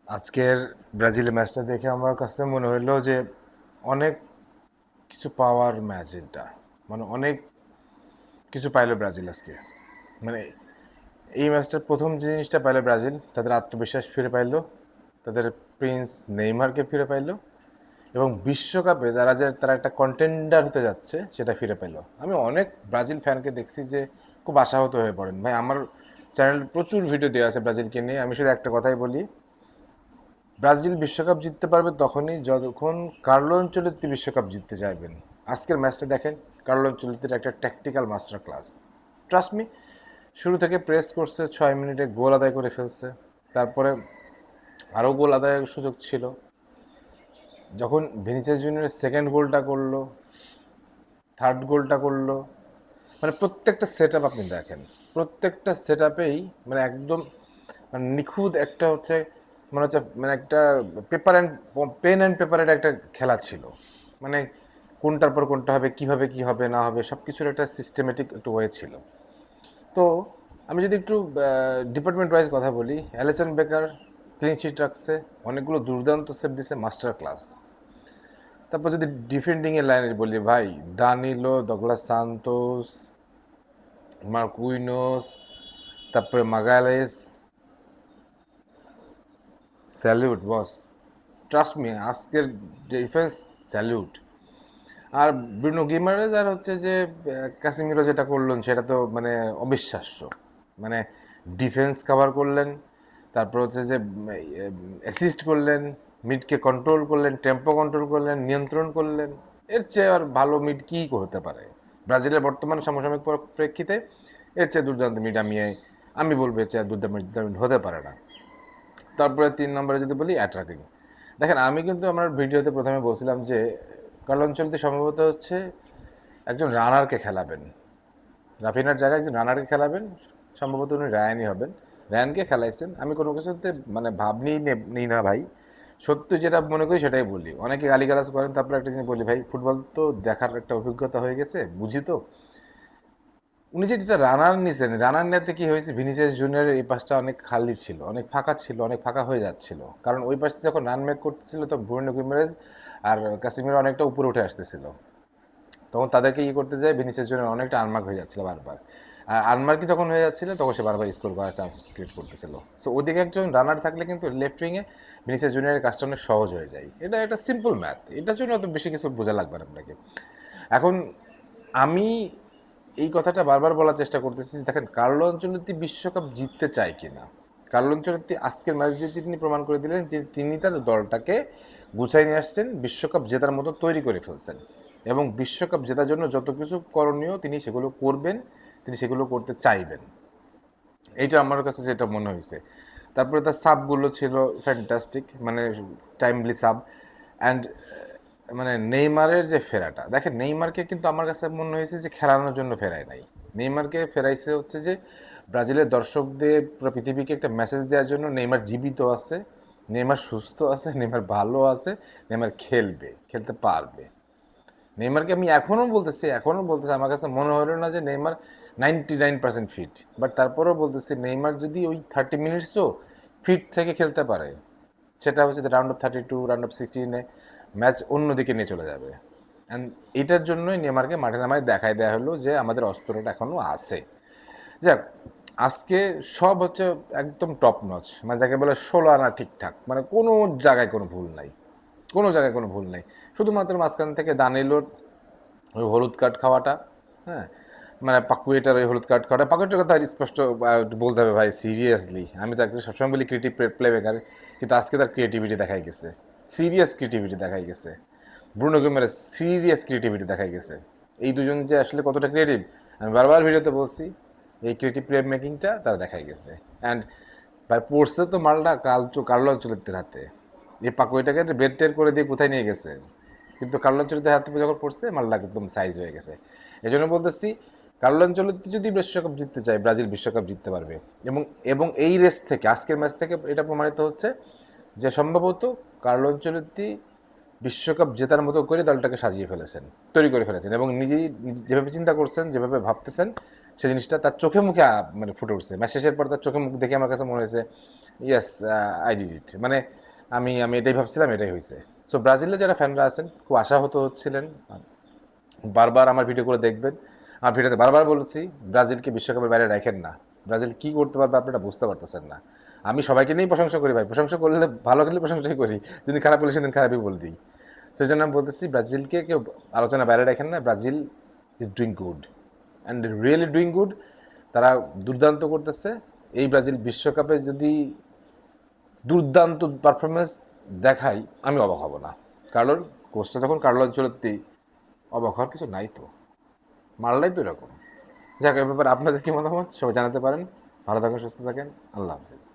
আজকের ব্রাজিলের ম্যাচটা দেখে আমার কাছে মনে হইলো যে অনেক কিছু পাওয়ার ম্যাচ এটা। মানে অনেক কিছু পাইলো ব্রাজিল আজকে। মানে এই ম্যাচটার প্রথম যে জিনিসটা পাইলো ব্রাজিল, তাদের আত্মবিশ্বাস ফিরে পাইলো, তাদের প্রিন্স নেইমারকে ফিরে পাইলো, এবং বিশ্বকাপে তারা একটা কন্টেন্ডার হতে যাচ্ছে সেটা ফিরে পেল। আমি অনেক ব্রাজিল ফ্যানকে দেখছি যে খুব আশাহত হয়ে পড়েন। ভাই, আমার চ্যানেল প্রচুর ভিডিও দেওয়া আছে ব্রাজিলকে নিয়ে। আমি শুধু একটা কথাই বলি, ব্রাজিল বিশ্বকাপ জিততে পারবে তখনই যখন কার্লো আনচেলত্তি বিশ্বকাপ জিততে চাইবেন। আজকের ম্যাচটা দেখেন, কার্লো আনচেলত্তির একটা tactical master class. Trust me, শুরু থেকে প্রেস করছে, 6 মিনিটে গোল আদায় করে ফেলছে। তারপরে আরও গোল আদায়ের সুযোগ ছিল। যখন ভিনিসিয়াস জুনিয়র সেকেন্ড গোলটা করলো, থার্ড গোলটা করলো, মানে প্রত্যেকটা সেট আপ আপনি দেখেন, প্রত্যেকটা সেট আপেই মানে একদম মানে নিখুঁত একটা হচ্ছে, মনে হচ্ছে মানে একটা পেপার অ্যান্ড পেন অ্যান্ড পেপারের একটা খেলা ছিল। মানে কোনটার পর কোনটা হবে, কিভাবে কি হবে না হবে, সব কিছুর একটা সিস্টেমেটিক একটু ওয়ে ছিল। তো আমি যদি একটু ডিপার্টমেন্ট ওয়াইজ কথা বলি, অ্যালিসন বেকার ক্লিন শিট রাখছে, অনেকগুলো দুর্দান্ত সেভ দিছে, মাস্টার ক্লাস। তারপর যদি ডিফেন্ডিংয়ের লাইনে বলি, ভাই, দানিলো, ডগলাস সান্তোস, মার্কুইনোস, তারপরে মাগালেস, স্যালিউট বস। ট্রাস্ট মি, আজকের ডিফেন্স স্যালিউট। আর ব্রুনো গিমারেজ আর হচ্ছে যে কাসিমিরো যেটা করলেন সেটা তো মানে অবিশ্বাস্য। মানে ডিফেন্স কভার করলেন, তারপর হচ্ছে যে অ্যাসিস্ট করলেন, মিডকে কন্ট্রোল করলেন, টেম্পো কন্ট্রোল করলেন, নিয়ন্ত্রণ করলেন। এর চেয়ে আর ভালো মিড কী হতে পারে ব্রাজিলের বর্তমান সমসাময়িক প্রেক্ষিতে? এর চেয়ে দুর্দান্ত মিড আমি বলবো এর চেয়ে দুর্দান্ত মিড হতে পারে না। তারপরে 3 নম্বরে যদি বলি, অ্যাটাকিং। দেখেন, আমি কিন্তু আমার ভিডিওতে প্রথমে বলছিলাম যে কার্লো আনচেলত্তি সম্ভবত হচ্ছে একজন রানারকে খেলাবেন, রাফিনার জায়গায় একজন রানারকে খেলাবেন। সম্ভবত উনি রায়ানই হবেন। রায়ানকে খেলাইছেন। আমি কোনো কিছুতে মানে ভাব নিই না ভাই, সত্য যেটা মনে করি সেটাই বলি। অনেকে গালিগালাজ করেন, তারপরে একটা জিনিস বলি, ভাই, ফুটবল তো দেখার একটা অভিজ্ঞতা হয়ে গেছে, বুঝি তো। উনি যে যেটা রানার নিছেন, রানার নেতে কি হয়েছে, ভিনিসিয়াস জুনিয়রের এই পাশটা অনেক খালি ছিল, অনেক ফাঁকা ছিল, অনেক ফাঁকা হয়ে যাচ্ছিল। কারণ ওই পাশে যখন রান মেক করতেছিল তো ব্রুনো গুইমারেজ আর কাসিমিরো অনেকটা উপরে উঠে আসতেছিল। তখন তাদেরকে করতে যায়, ভিনিসিয়াস জুনিয়র অনেকটা আনমার্ক হয়ে যাচ্ছিল বারবার। আর আনমার্কি যখন হয়ে যাচ্ছিল তখন সে বারবার স্কোর করার চান্স ক্রিয়েট করতেছিল। সো ওদিকে একজন রানার থাকলে কিন্তু লেফট উইংয়ে ভিনিসিয়াস জুনিয়রের কাজটা অনেক সহজ হয়ে যায়। এটা একটা সিম্পল ম্যাথ, এটার জন্য অত বেশি কিছু বোঝা লাগবে না আপনাকে। এখন আমি এই কথাটা বারবার বলার চেষ্টা করতেছি, দেখেন, কার্লো আনচেলত্তি বিশ্বকাপ জিততে চায় কিনা। কার্লো আনচেলত্তি আজকের ম্যাচ দিয়ে তিনি প্রমাণ করে দিলেন যে তিনি তার দলটাকে গুছাই নিয়ে আসছেন, বিশ্বকাপ জেতার মতো তৈরি করে ফেলছেন, এবং বিশ্বকাপ জেতার জন্য যত কিছু করণীয় তিনি সেগুলো করবেন, তিনি সেগুলো করতে চাইবেন। এইটা আমার কাছে যেটা মনে হয়েছে। তারপরে তার সাবগুলো ছিল ফ্যান্টাস্টিক, মানে টাইমলি সাব। অ্যান্ড মানে নেইমারের যে ফেরাটা, দেখেন, নেইমারকে কিন্তু আমার কাছে মনে হয়েছে যে খেলানোর জন্য ফেরায় নাই। নেইমারকে ফেরাইছে হচ্ছে যে ব্রাজিলের দর্শকদের, পুরো পৃথিবীকে একটা মেসেজ দেওয়ার জন্য, নেইমার জীবিত আছে, নেইমার সুস্থ আছে, নেইমার ভালো আছে, নেইমার খেলবে, খেলতে পারবে। নেইমারকে আমি এখনও বলতেছি, আমার কাছে মনে হলো না যে নেইমার 99% ফিট। বাট তারপরেও বলতেছি, নেইমার যদি ওই 30 মিনিটসও ফিট থেকে খেলতে পারে, সেটা হচ্ছে রাউন্ড অফ 32, রাউন্ড অফ 16-এ ম্যাচ অন্যদিকে নিয়ে চলে যাবে। অ্যান্ড এটার জন্যই নেইমারকে মাঠে নামায় দেখায় দেওয়া হলো যে আমাদের অস্ত্রটা এখনও আছে। যাক, আজকে সব হচ্ছে একদম টপ নচ, মানে যাকে বলে 16 আনা ঠিকঠাক, মানে কোনো জায়গায় কোনো ভুল নাই, কোনো জায়গায় কোনো ভুল নাই। শুধুমাত্র মাঝখান থেকে দানিলোর ওই হলুদ কার্ড খাওয়াটা, হ্যাঁ, মানে পাকুয়েটার ওই হলুদ কার্ড খাওয়াটা, পাকুয়েটার কথা স্পষ্ট একটু বলতে হবে ভাই, সিরিয়াসলি। আমি তাকে সবসময় বলি ক্রিয়েটিভ প্লে মেকার, কিন্তু আজকে তার ক্রিয়েটিভিটি দেখাই গেছে, সিরিয়াস ক্রিয়েটিভিটি দেখাই গেছে। ব্রুনো গেমারের সিরিয়াস ক্রিয়েটিভিটি দেখাই গেছে। এই দুজন যে আসলে কতটা ক্রিয়েটিভ, আমি বারবার ভিডিওতে বলছি, এই ক্রিয়েটিভ প্লে মেকিংটা তারা দেখাই গেছে। অ্যান্ড ভাই, পড়ছে তো মালটা কার্লো আনচেলত্তির হাতে। এই পাকুয়েটাকে বেড টের করে দিয়ে কোথায় নিয়ে গেছে, কিন্তু কার্লো আনচেলত্তির হাত থেকে যখন পড়ছে মালটা একদম সাইজ হয়ে গেছে। এই জন্য বলতেছি, কার্লো আনচেলত্তি যদি বিশ্বকাপ জিততে চায়, ব্রাজিল বিশ্বকাপ জিততে পারবে। এবং এবং এই রেস থেকে, আজকের ম্যাচ থেকে এটা প্রমাণিত হচ্ছে যে সম্ভবত কার্লো আনচেলত্তি বিশ্বকাপ জেতার মতো করে দলটাকে সাজিয়ে ফেলেছেন, তৈরি করে ফেলেছেন, এবং নিজেই যেভাবে চিন্তা করছেন, যেভাবে ভাবতেছেন, সেই জিনিসটা তার চোখে মুখে মানে ফুটে উঠছে। ম্যাচ শেষের পর তার চোখে মুখ দেখে আমার কাছে মনে হয়েছে ইয়েস, আই ডিড ইট। মানে আমি আমি এটাই ভাবছিলাম, এটাই হয়েছে। সো ব্রাজিলে যারা ফ্যানরা আছেন খুব আশাহত হচ্ছিলেন, বারবার আমার ভিডিও করে দেখবেন। আমার ভিডিওতে বারবার বলেছি ব্রাজিলকে বিশ্বকাপের বাইরে রাখেন না। ব্রাজিল কি করতে পারবে আপনারা বুঝতে পারতেছেন না। আমি সবাইকে নিয়েই প্রশংসা করি ভাই, প্রশংসা করলে ভালো করলে প্রশংসাই করি, যদি খারাপ হলে সেদিন খারাপই বলে দিই। সেই জন্য আমি বলতেছি ব্রাজিলকে কেউ আলোচনা বাইরে রাখেন না। Brazil is doing good and really doing good. তারা দুর্দান্ত করতেছে। এই ব্রাজিল বিশ্বকাপে যদি দুর্দান্ত পারফরমেন্স দেখাই, আমি অবাক হব না। কারণ কোচটা যখন কার্লো আনচেলত্তি, অবাক হওয়ার কিছু নাই তো, মারলাই তো এরকম। যাক, এ ব্যাপারে আপনাদের কি মতামত সবাই জানাতে পারেন। ভালো থাকেন, সুস্থ থাকেন, আল্লাহ হাফিজ।